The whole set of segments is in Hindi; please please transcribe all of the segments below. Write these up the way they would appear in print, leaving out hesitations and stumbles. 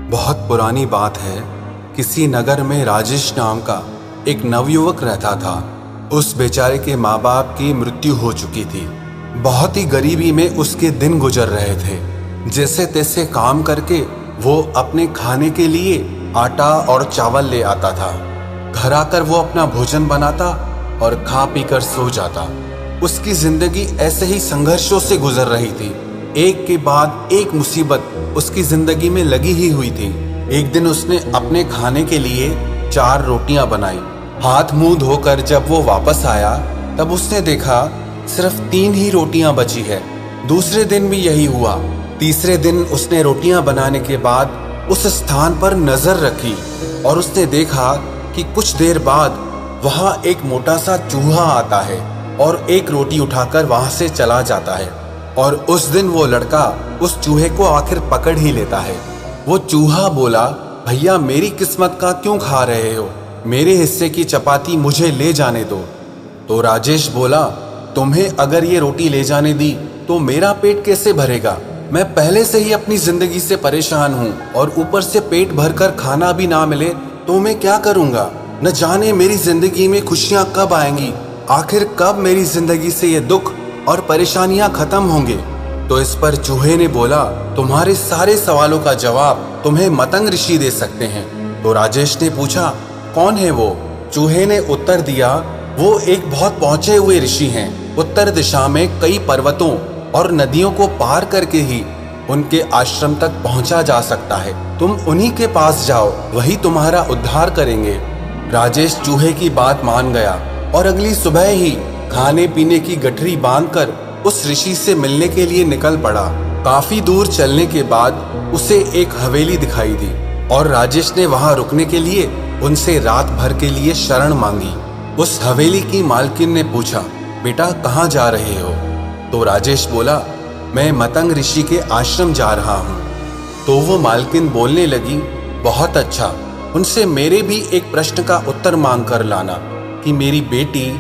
बहुत पुरानी बात है। किसी नगर में राजेश नाम का एक नवयुवक रहता था। उस बेचारे के माँ बाप की मृत्यु हो चुकी थी। बहुत ही गरीबी में उसके दिन गुजर रहे थे। जैसे तैसे काम करके वो अपने खाने के लिए आटा और चावल ले आता था। घर आकर वो अपना भोजन बनाता और खा पी कर सो जाता। उसकी जिंदगी ऐसे ही संघर्षों से गुजर रही थी। एक के बाद एक मुसीबत उसकी जिंदगी में लगी ही हुई थी। एक दिन उसने अपने खाने के लिए 4 रोटियां बनाई। हाथ मुंह धोकर जब वो वापस आया तब उसने देखा सिर्फ 3 ही रोटियां बची है। दूसरे दिन भी यही हुआ। तीसरे दिन उसने रोटियां बनाने के बाद उस स्थान पर नजर रखी और उसने देखा कि कुछ देर बाद वहां एक मोटा सा चूहा आता है और एक रोटी उठाकर वहां से चला जाता है। और उस दिन वो लड़का उस चूहे को आखिर पकड़ ही लेता है। वो चूहा बोला, भैया मेरी किस्मत का क्यों खा रहे हो? मेरे हिस्से की चपाती मुझे ले जाने दो। तो राजेश बोला, तुम्हें अगर ये रोटी ले जाने दी तो मेरा पेट कैसे भरेगा? मैं पहले से ही अपनी जिंदगी से परेशान हूँ और ऊपर से पेट भरकर खाना भी ना मिले तो मैं क्या करूँगा? न जाने मेरी जिंदगी में खुशियाँ कब आएंगी। आखिर कब मेरी जिंदगी से ये दुख और परेशानियां खत्म होंगे? तो इस पर चूहे ने बोला, तुम्हारे सारे सवालों का जवाब तुम्हें मतंग ऋषि दे सकते हैं। तो राजेश ने पूछा, कौन है वो? चूहे ने उत्तर दिया, वो एक बहुत पहुंचे हुए ऋषि हैं। उत्तर दिशा में कई पर्वतों और नदियों को पार करके ही उनके आश्रम तक पहुंचा जा सकता है। तुम उन्हीं के पास जाओ, वही तुम्हारा उद्धार करेंगे। राजेश चूहे की बात मान गया और अगली सुबह ही खाने पीने की गठरी बांधकर उस ऋषि से मिलने के लिए निकल पड़ा। काफी दूर चलने के बाद उसे एक हवेली दिखाई दी और राजेश ने वहां रुकने के लिए उनसे रात भर के लिए शरण मांगी। उस हवेली की मालकिन ने पूछा, बेटा कहाँ जा रहे हो? तो राजेश बोला, मैं मतंग ऋषि के आश्रम जा रहा हूँ। तो वो मालकिन बोलने लगी, बहुत अच्छा, उनसे मेरे भी एक प्रश्न का उत्तर मांग कर लाना कि मेरी बेटी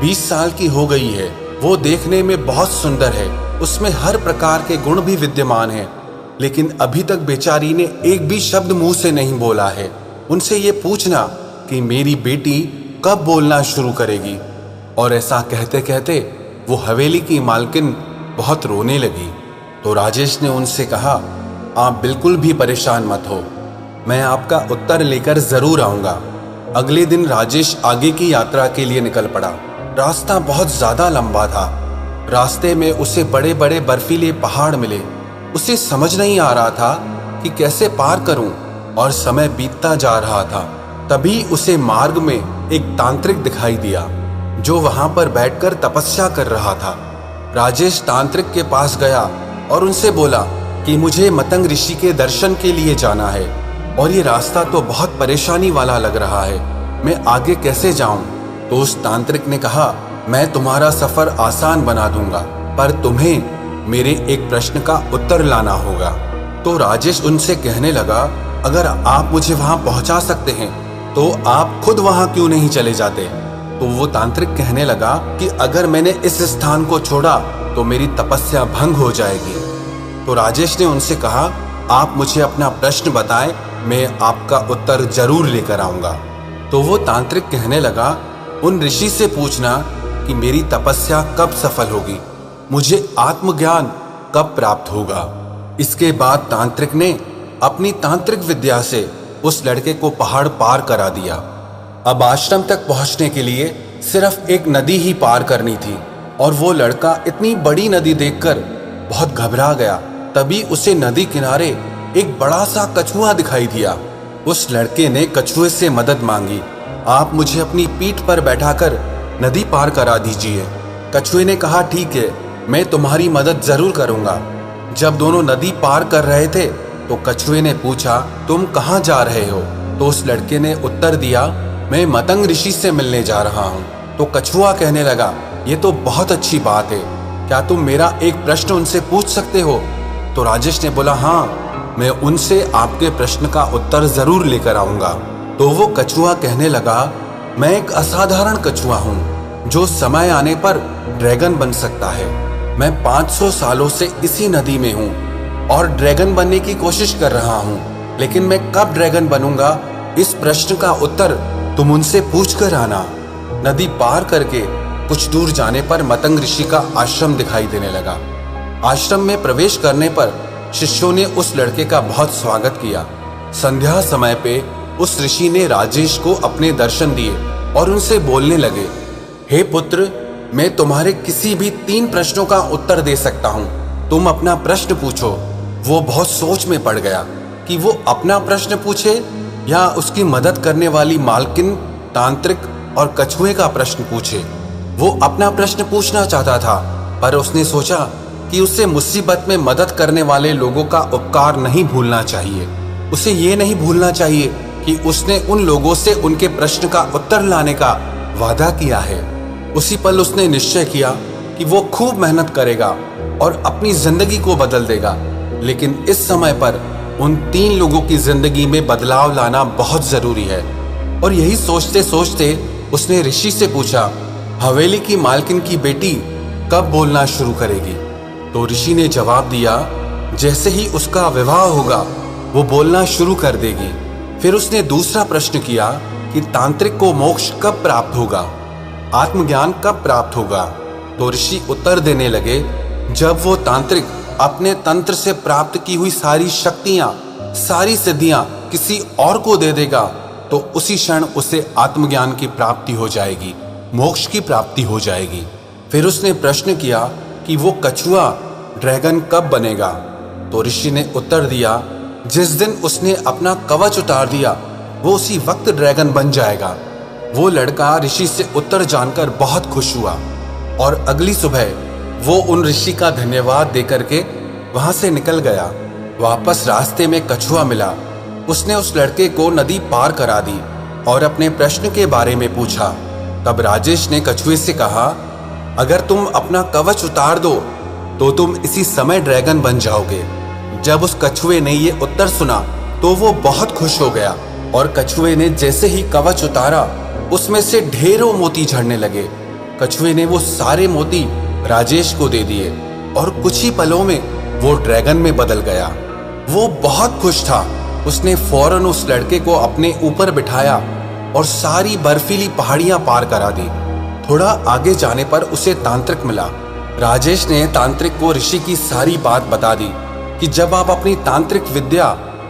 20 साल की हो गई है। वो देखने में बहुत सुंदर है, उसमें हर प्रकार के गुण भी विद्यमान हैं, लेकिन अभी तक बेचारी ने एक भी शब्द मुंह से नहीं बोला है। उनसे ये पूछना कि मेरी बेटी कब बोलना शुरू करेगी। और ऐसा कहते कहते वो हवेली की मालकिन बहुत रोने लगी। तो राजेश ने उनसे कहा, आप बिल्कुल भी परेशान मत हो, मैं आपका उत्तर लेकर जरूर आऊँगा। अगले दिन राजेश आगे की यात्रा के लिए निकल पड़ा। रास्ता बहुत ज्यादा लंबा था। रास्ते में उसे बड़े बड़े बर्फीले पहाड़ मिले। उसे समझ नहीं आ रहा था कि कैसे पार करूं और समय बीतता जा रहा था। तभी उसे मार्ग में एक तांत्रिक दिखाई दिया जो वहां पर बैठकर तपस्या कर रहा था। राजेश तांत्रिक के पास गया और उनसे बोला कि मुझे मतंग ऋषि के दर्शन के लिए जाना है और ये रास्ता तो बहुत परेशानी वाला लग रहा है, मैं आगे कैसे जाऊं? तो उस तांत्रिक ने कहा, मैं तुम्हारा सफर आसान बना दूंगा, पर तुम्हें मेरे एक प्रश्न का उत्तर लाना होगा। तो राजेश उनसे कहने लगा, अगर आप मुझे वहां पहुंचा सकते हैं तो आप खुद वहां क्यों नहीं चले जाते? तो वो तांत्रिक कहने लगा कि अगर मैंने इस स्थान को छोड़ा तो मेरी तपस्या भंग हो जाएगी। तो राजेश ने उनसे कहा, आप मुझे अपना प्रश्न बताएं, मैं आपका उत्तर जरूर लेकर आऊंगा। तो वो तांत्रिक कहने लगा, उन ऋषि से पूछना कि मेरी तपस्या कब सफल होगी, मुझे आत्मज्ञान कब प्राप्त होगा। इसके बाद तांत्रिक ने अपनी तांत्रिक विद्या से उस लड़के को पहाड़ पार करा दिया। अब आश्रम तक पहुंचने के लिए सिर्फ एक नदी ही पार करनी थी और वो लड़का इतनी बड़ी नदी देखकर बहुत घबरा गया। तभी उसे नदी किनारे एक बड़ा सा कछुआ दिखाई दिया। उस लड़के ने कछुए से मदद मांगी, आप मुझे अपनी पीठ पर बैठाकर नदी पार करा दीजिए। कछुए ने कहा, ठीक है, मैं तुम्हारी मदद जरूर करूंगा। जब दोनों नदी पार कर रहे थे तो कछुए ने पूछा, तुम कहाँ जा रहे हो? तो उस लड़के ने उत्तर दिया, मैं मतंग ऋषि से मिलने जा रहा हूँ। तो कछुआ कहने लगा, ये तो बहुत अच्छी बात है, क्या तुम मेरा एक प्रश्न उनसे पूछ सकते हो? तो राजेश ने बोला, हाँ, मैं उनसे आपके प्रश्न का उत्तर जरूर लेकर आऊंगा। तो वो कछुआ कहने लगा, मैं एक असाधारण कछुआ हूँ जो समय आने पर ड्रैगन बन सकता है। मैं 500 सालों से इसी नदी में हूँ और ड्रैगन बनने की कोशिश कर रहा हूँ। लेकिन मैं कब ड्रैगन बनूंगा, इस प्रश्न का उत्तर तुम उनसे पूछ कर आना। नदी पार करके कुछ दूर जाने पर मतंग ऋषि का आश्रम दिखाई देने लगा। आश्रम में प्रवेश करने पर शिष्यों ने उस लड़के का बहुत स्वागत किया। संध्या समय पे उस ऋषि ने राजेश को अपने दर्शन दिए और उनसे बोलने लगे, हे पुत्र, मैं तुम्हारे किसी भी 3 प्रश्नों का उत्तर दे सकता हूँ, तुम अपना प्रश्न पूछो। वो बहुत सोच में पड़ गया कि वो अपना प्रश्न पूछे या उसकी मदद करने वाली मालकिन, तांत्रिक और कछुए का प्रश्न पूछे। वो अपना प्रश्न पूछना चाहता था, पर उसने सोचा कि उसे मुसीबत में मदद करने वाले लोगों का उपकार नहीं भूलना चाहिए। उसे ये नहीं भूलना चाहिए कि उसने उन लोगों से उनके प्रश्न का उत्तर लाने का वादा किया है। उसी पल उसने निश्चय किया कि वो खूब मेहनत करेगा और अपनी जिंदगी को बदल देगा। लेकिन इस समय पर उन 3 लोगों की जिंदगी में बदलाव लाना बहुत जरूरी है। और यही सोचते सोचते उसने ऋषि से पूछा, हवेली की मालकिन की बेटी कब बोलना शुरू करेगी? तो ऋषि ने जवाब दिया, जैसे ही उसका विवाह होगा वो बोलना शुरू कर देगी। फिर उसने दूसरा प्रश्न किया कि तांत्रिक को मोक्ष कब प्राप्त होगा, आत्मज्ञान कब प्राप्त होगा? तो ऋषि उत्तर देने लगे, जब वो तांत्रिक अपने तंत्र से प्राप्त की हुई सारी शक्तियां, सारी सिद्धियां किसी और को दे देगा तो उसी क्षण उसे आत्मज्ञान की प्राप्ति हो जाएगी, मोक्ष की प्राप्ति हो जाएगी। फिर उसने प्रश्न किया कि वो कछुआ ड्रैगन कब बनेगा? तो ऋषि ने उत्तर दिया, जिस दिन उसने अपना कवच उतार दिया वो उसी वक्त ड्रैगन बन जाएगा। वो लड़का ऋषि से उत्तर जानकर बहुत खुश हुआ और अगली सुबह वो उन ऋषि का धन्यवाद देकर के वहां से निकल गया। वापस रास्ते में कछुआ मिला। उसने उस लड़के को नदी पार करा दी और अपने प्रश्न के बारे में पूछा। तब राजेश ने कछुए से कहा, अगर तुम अपना कवच उतार दो तो तुम इसी समय ड्रैगन बन जाओगे। जब उस कछुए ने ये उत्तर सुना तो वो बहुत खुश हो गया और कछुए ने जैसे ही कवच उतारा उसमें से ढेरों मोती झड़ने लगे। कछुए ने वो सारे मोती राजेश को दे दिए और कुछ ही पलों में वो ड्रैगन में बदल गया। वो बहुत खुश था। उसने फौरन उस लड़के को अपने ऊपर बिठाया और सारी बर्फीली पहाड़ियां पार करा दी। थोड़ा आगे जाने पर उसे तांत्रिक मिला। राजेश ने तांत्रिक को ऋषि की सारी बात बता दी कि जब आप अपनी तांत्रिक विद्या,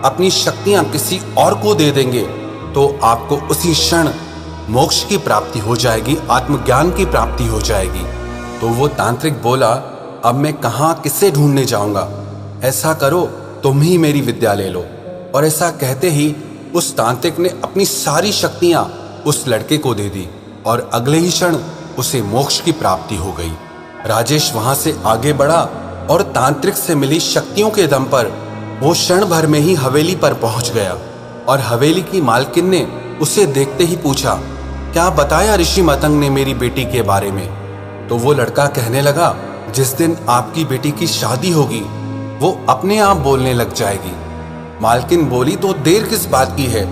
अपनी शक्तियां किसी और को दे देंगे तो आपको उसी क्षण मोक्ष की प्राप्ति हो जाएगी, आत्मज्ञान की प्राप्ति हो जाएगी। तो वो तांत्रिक बोला, अब मैं कहाँ किसे ढूंढने जाऊंगा? ऐसा करो, तुम ही मेरी विद्या ले लो। और ऐसा कहते ही उस तांत्रिक ने अपनी सारी शक्तियां उस लड़के को दे दी और अगले ही क्षण उसे मोक्ष की प्राप्ति हो गई। राजेश वहां से आगे बढ़ा और तांत्रिक से मिली शक्तियों के दम पर वो क्षण भर में ही हवेली पर पहुंच गया। और हवेली की मालकिन ने उसे देखते ही पूछा, क्या बताया ऋषि मतंग ने मेरी बेटी के बारे में? तो वो लड़का कहने लगा, जिस दिन आपकी बेटी की शादी होगी वो अपने आप बोलने लग जाएगी। मालकिन बोली, तो देर किस बात की है?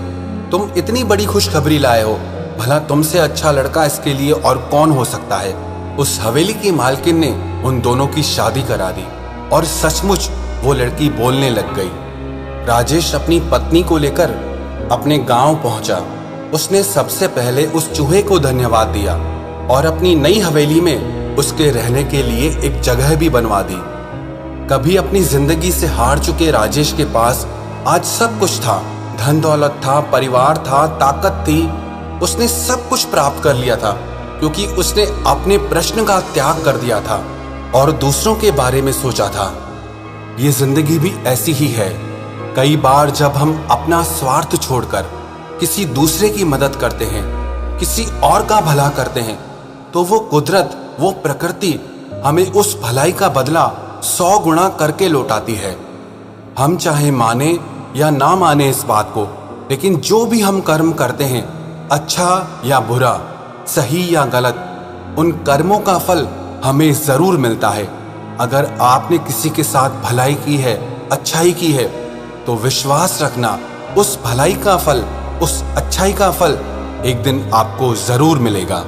तुम इतनी बड़ी खुशखबरी लाए हो, भला तुमसे अच्छा लड़का इसके लिए और कौन हो सकता है? उस हवेली की मालकिन ने उन दोनों की शादी करा दी और सचमुच वो लड़की बोलने लग गई। राजेश अपनी पत्नी को लेकर अपने गांव पहुंचा। उसने सबसे पहले उस चूहे को धन्यवाद दिया और अपनी नई हवेली में उसके रहने के लिए एक जगह भी बनवा दी। कभी अपनी जिंदगी से हार चुके राजेश के पास आज सब कुछ था। धन दौलत था, परिवार था, ताकत थी। उसने सब कुछ प्राप्त कर लिया था क्योंकि उसने अपने प्रश्न का त्याग कर दिया था और दूसरों के बारे में सोचा था। ये जिंदगी भी ऐसी ही है। कई बार जब हम अपना स्वार्थ छोड़कर किसी दूसरे की मदद करते हैं, किसी और का भला करते हैं, तो वो कुदरत, वो प्रकृति हमें उस भलाई का बदला 100 गुना करके लौटाती है। हम चाहे माने या ना माने इस बात को, लेकिन जो भी हम कर्म करते हैं, अच्छा या बुरा, सही या गलत, उन कर्मों का फल हमें जरूर मिलता है। अगर आपने किसी के साथ भलाई की है, अच्छाई की है, तो विश्वास रखना उस भलाई का फल, उस अच्छाई का फल एक दिन आपको जरूर मिलेगा।